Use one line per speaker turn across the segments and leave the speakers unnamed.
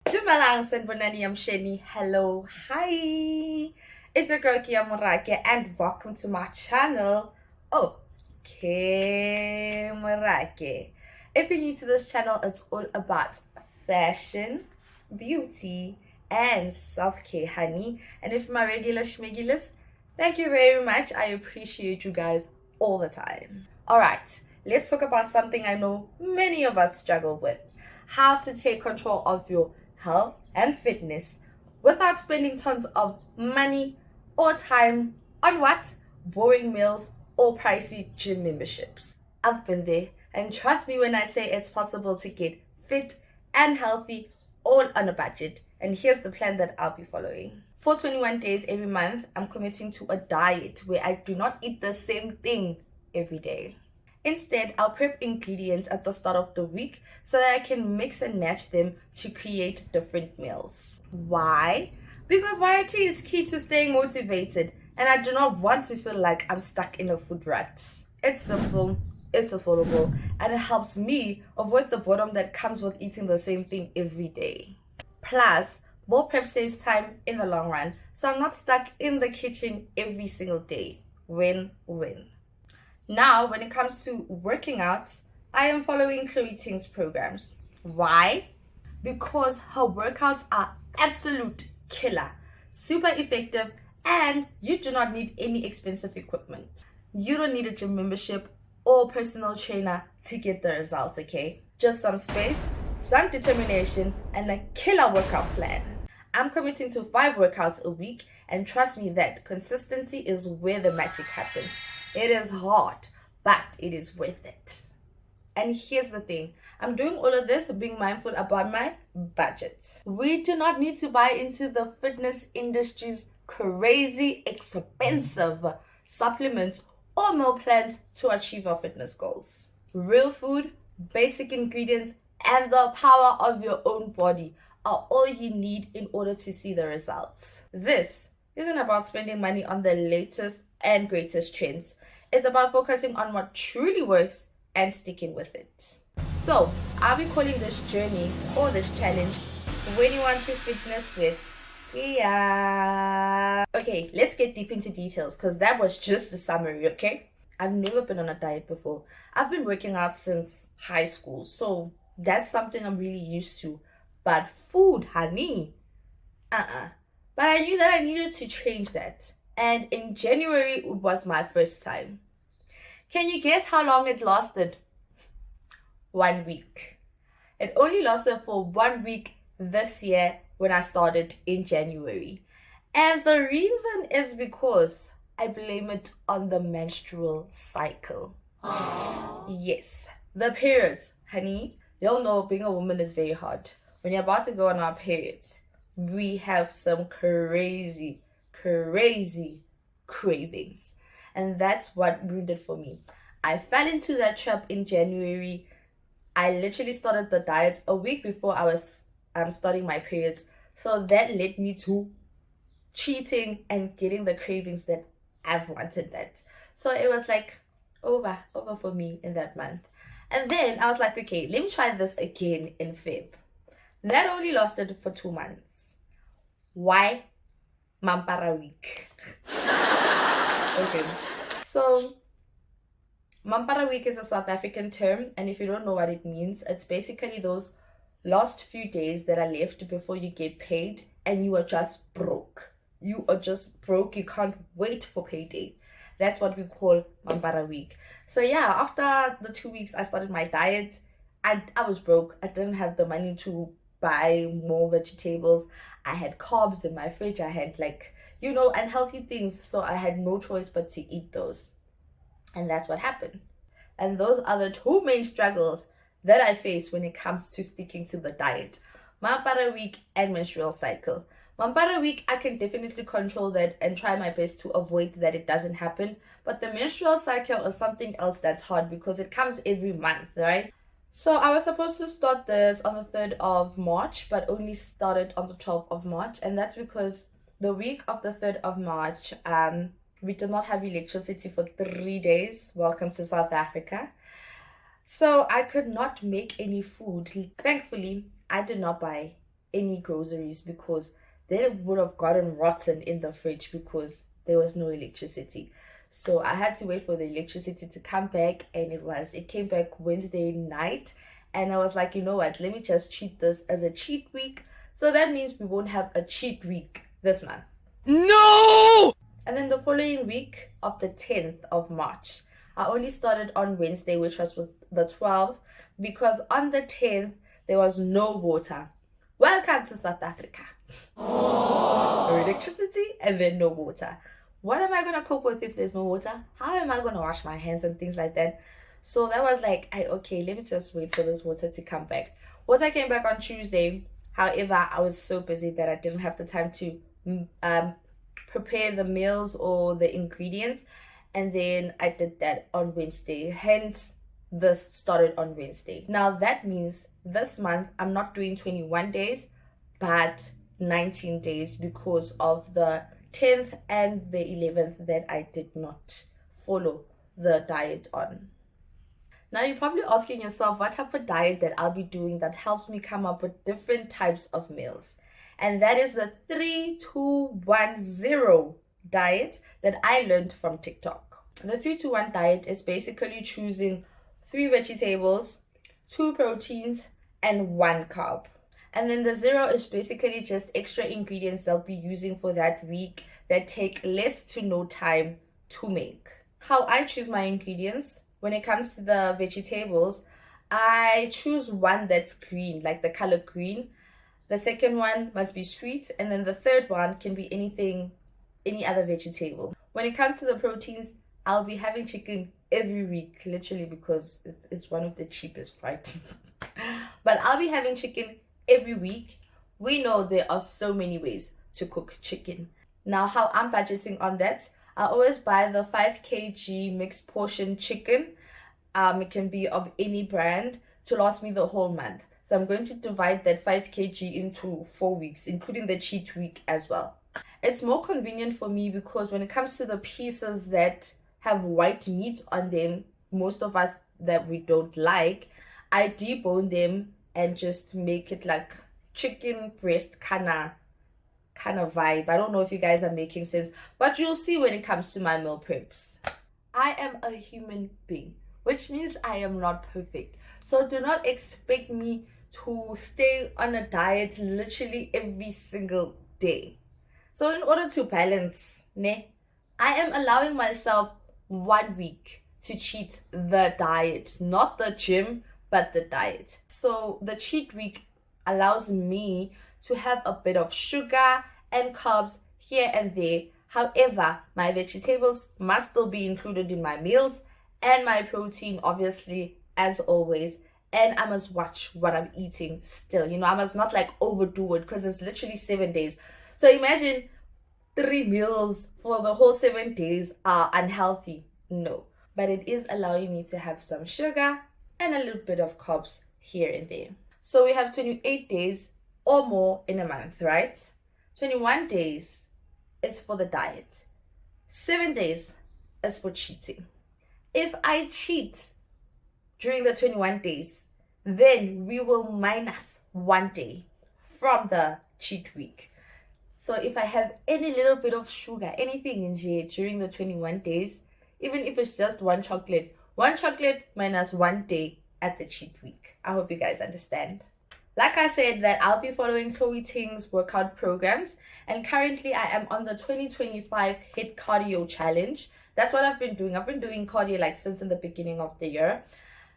Dumalang Sanbonani Sheni. Hello, hi. It's your girl Kia Morake and welcome to my channel. Okay, Morake. If you're new to this channel, it's all about fashion, beauty, and self-care, honey. And if my regular schmegulars, thank you very much. I appreciate you guys all the time. Alright, let's talk about something I know many of us struggle with. How to take control of your health and fitness without spending tons of money or time on what? Boring meals or pricey gym memberships. I've been there, and trust me when I say it's possible to get fit and healthy all on a budget. And here's the plan that I'll be following. For 21 days every month, I'm committing to a diet where I do not eat the same thing every day. Instead, I'll prep ingredients at the start of the week so that I can mix and match them to create different meals. Why? Because variety is key to staying motivated, and I do not want to feel like I'm stuck in a food rut. It's simple, it's affordable, and it helps me avoid the boredom that comes with eating the same thing every day. Plus, more prep saves time in the long run, so I'm not stuck in the kitchen every single day. Win-win. Now, when it comes to working out, I am following Chloe Ting's programs. Why? Because her workouts are absolute killer, super effective, and you do not need any expensive equipment. You don't need a gym membership or personal trainer to get the results, okay? Just some space, some determination, and a killer workout plan. I'm committing to 5 workouts a week, and trust me that consistency is where the magic happens. It is hard, but it is worth it. And here's the thing. I'm doing all of this being mindful about my budget. We do not need to buy into the fitness industry's crazy expensive supplements or meal plans to achieve our fitness goals. Real food, basic ingredients, and the power of your own body are all you need in order to see the results. This isn't about spending money on the latest and greatest trends. It's about focusing on what truly works and sticking with it. So, I'll be calling this journey or this challenge 21 to Fitness with Kia. Okay, let's get deep into details because that was just a summary, okay? I've never been on a diet before. I've been working out since high school, so that's something I'm really used to. But food, honey, But I knew that I needed to change that. And in January, it was my first time. Can you guess how long it lasted? 1 week. It only lasted for 1 week this year when I started in January. And the reason is because I blame it on the menstrual cycle. Yes, the periods, honey. You'll know being a woman is very hard. When you're about to go on our periods, we have some crazy cravings, and that's what ruined it for me. I fell into that trap in January. I literally started the diet a week before I was starting my periods, so that led me to cheating and getting the cravings that I've wanted that. So it was like over for me in that month. And then I was like, okay, let me try this again in Feb. That only lasted for 2 months. Why? Mampara week. Okay, so Mampara week is a South African term, and if you don't know what it means, it's basically those last few days that are left before you get paid and you are just broke. You are just broke. You can't wait for payday. That's what we call Mampara week. So yeah, after the 2 weeks I started my diet. I was broke. I didn't have the money to buy more vegetables. I had carbs in my fridge. I had unhealthy things. So I had no choice but to eat those. And that's what happened. And those are the 2 main struggles that I face when it comes to sticking to the diet. Mampara week and menstrual cycle. Mampara week, I can definitely control that and try my best to avoid that it doesn't happen. But the menstrual cycle is something else that's hard because it comes every month, right? So I was supposed to start this on the 3rd of March, but only started on the 12th of March. And that's because the week of the 3rd of March, we did not have electricity for 3 days. Welcome to South Africa. So I could not make any food. Thankfully, I did not buy any groceries because they would have gotten rotten in the fridge because there was no electricity. So I had to wait for the electricity to come back, and it came back Wednesday night. And I was like, you know what, let me just treat this as a cheat week. So that means we won't have a cheat week this month. No! And then the following week of the 10th of March, I only started on Wednesday, which was the 12th, because on the 10th, there was no water. Welcome to South Africa. No electricity and then no water. What am I going to cope with if there's no water? How am I going to wash my hands and things like that? So that was like, okay, let me just wait for this water to come back. Water came back on Tuesday. However, I was so busy that I didn't have the time to prepare the meals or the ingredients. And then I did that on Wednesday. Hence, this started on Wednesday. Now that means this month I'm not doing 21 days, but 19 days because of the 10th and the 11th that I did not follow the diet on. Now you're probably asking yourself what type of diet that I'll be doing that helps me come up with different types of meals. And that is the 3-2-1-0 diet that I learned from TikTok. The 3-2-1 diet is basically choosing 3 vegetables, 2 proteins, and 1 carb. And then the 0 is basically just extra ingredients they'll be using for that week that take less to no time to make. How I choose my ingredients, when it comes to the vegetables, I choose one that's green, like the color green. The second one must be sweet, and then the third one can be any other vegetable. When it comes to the proteins, I'll be having chicken every week, literally, because it's one of the cheapest, right? But I'll be having chicken every week. We know there are so many ways to cook chicken. Now, how I'm budgeting on that, I always buy the 5 kg mixed portion chicken. It can be of any brand to last me the whole month. So I'm going to divide that 5 kg into 4 weeks, including the cheat week as well. It's more convenient for me because when it comes to the pieces that have white meat on them, most of us that we don't like, I debone them and just make it like chicken breast kind of vibe. I don't know if you guys are making sense, but you'll see when it comes to my meal preps. I am a human being, which means I am not perfect. So do not expect me to stay on a diet literally every single day. So in order to balance, I am allowing myself 1 week to cheat the diet, not the gym, but the diet. So the cheat week allows me to have a bit of sugar and carbs here and there. However, my vegetables must still be included in my meals, and my protein, obviously, as always. And I must watch what I'm eating still. I must not like overdo it because it's literally 7 days. So imagine 3 meals for the whole 7 days are unhealthy. No. But it is allowing me to have some sugar and a little bit of carbs here and there. So we have 28 days or more in a month, right? 21 days is for the diet. 7 days is for cheating. If I cheat during the 21 days, then we will minus 1 day from the cheat week. So if I have any little bit of sugar, anything in here during the 21 days, even if it's just one chocolate minus 1 day at the cheat week. I hope you guys understand. Like I said, that I'll be following Chloe Ting's workout programs, and currently I am on the 2025 HIIT cardio challenge. That's what I've been doing. I've been doing cardio like since in the beginning of the year.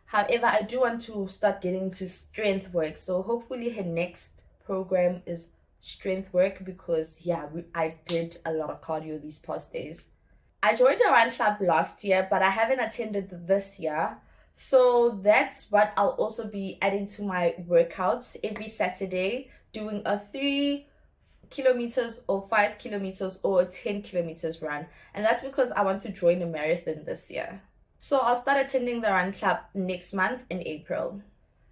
However, I do want to start getting into strength work. So hopefully her next program is strength work because I did a lot of cardio these past days. I joined a run club last year, but I haven't attended this year. So that's what I'll also be adding to my workouts every Saturday, doing a 3 kilometers or 5 kilometers or a 10 kilometers run. And that's because I want to join a marathon this year. So I'll start attending the run club next month in April.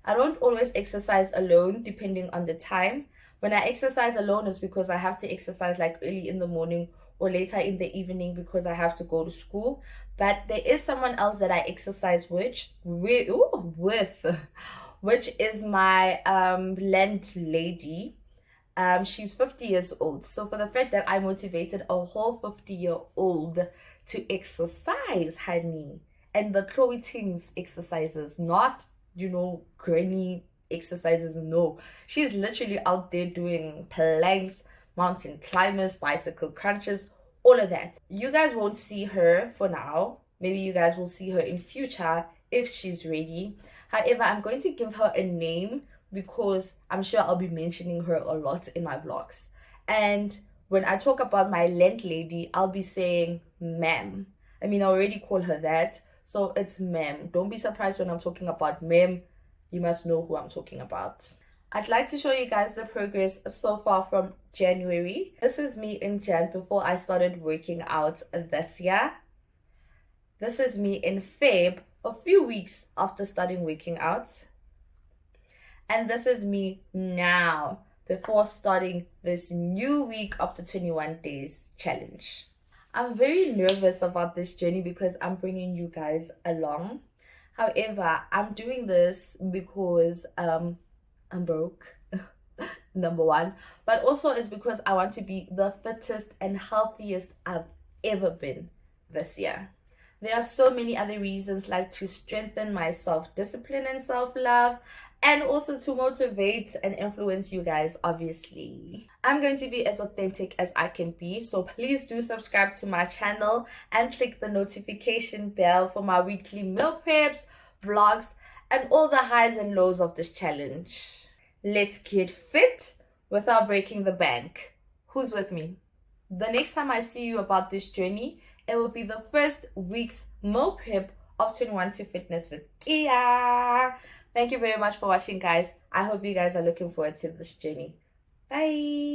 I don't always exercise alone depending on the time. When I exercise alone is because I have to exercise like early in the morning or later in the evening because I have to go to school. But there is someone else that I exercise with, which is my landlady. She's 50 years old. So for the fact that I motivated a whole 50-year-old to exercise, honey, and the Chloe Ting's exercises, not, granny exercises. No, she's literally out there doing planks, mountain climbers, bicycle crunches, all of that. You guys won't see her for now. Maybe you guys will see her in future if she's ready. However, I'm going to give her a name because I'm sure I'll be mentioning her a lot in my vlogs. And when I talk about my landlady, I'll be saying ma'am. I mean, I already call her that, so it's ma'am. Don't be surprised when I'm talking about ma'am. You must know who I'm talking about. I'd like to show you guys the progress so far from January. This is me in Jan before I started working out this year. This is me in Feb, a few weeks after starting working out. And this is me now, before starting this new week of the 21 days challenge. I'm very nervous about this journey because I'm bringing you guys along. However, I'm doing this because I'm broke, number one. But also it's because I want to be the fittest and healthiest I've ever been this year. There are so many other reasons, like to strengthen my self-discipline and self-love, and also to motivate and influence you guys, obviously. I'm going to be as authentic as I can be, so please do subscribe to my channel and click the notification bell for my weekly meal preps, vlogs, and all the highs and lows of this challenge. Let's get fit without breaking the bank. Who's with me? The next time I see you about this journey, it will be the first week's meal prep of 21 to Fitness with Kia. Thank you very much for watching, guys. I hope you guys are looking forward to this journey. Bye.